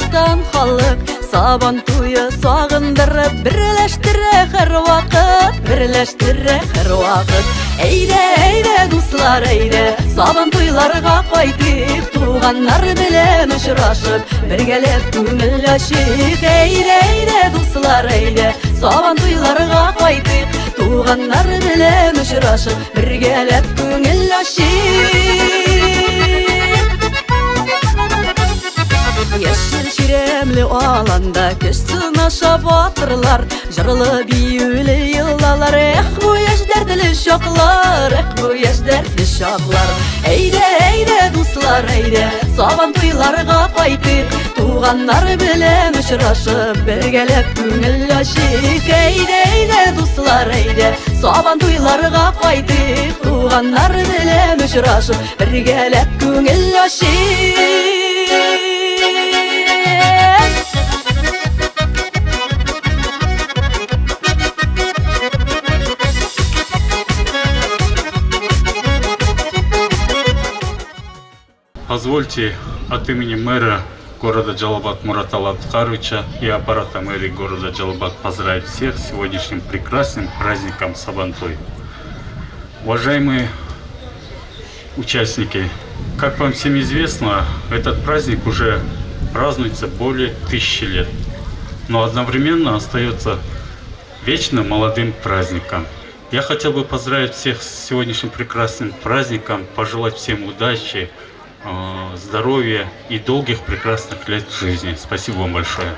Татарстан халык Сабан туйы сагындырып Берләштерә һәр вакыт, берләштерә һәр вакыт. Әйдә, әйдә, дуслар, әйдә, Сабан туйларга кайтыйк, туганнар белән очрашып, бергәләп күңел ачыйк. Әйдә, әйдә, дуслар, әйдә, Сабан туйларга кайтыйк, туганнар белән очрашып, бергәләп күңел ачыйк. Яшел чиремле аланда көч сынаша батырлар, җырлы биюле йыллар. Эх, бу яшь дәртле чаклар, эх, бу яшь дәртле чаклар. Әйдә, әйдә, дуслар, әйдә, Сабан туйларга кайтыйк, туганнар белән очрашып, бергәләп күңел ачыйк. Әйдә, әйдә, дуслар, әйдә, Сабан туйларга кайтыйк, туганнар белән очрашып, бергәләп күңел ачыйк. Позвольте от имени мэра города Джалабад Мурата Латкаровича и аппарата мэрии города Джалабад поздравить всех с сегодняшним прекрасным праздником Сабантуй. Уважаемые участники, как вам всем известно, этот праздник уже празднуется более 1000 лет, но одновременно остается вечно молодым праздником. Я хотел бы поздравить всех с сегодняшним прекрасным праздником, пожелать всем удачи, здоровья и долгих прекрасных лет жизни. Спасибо вам большое.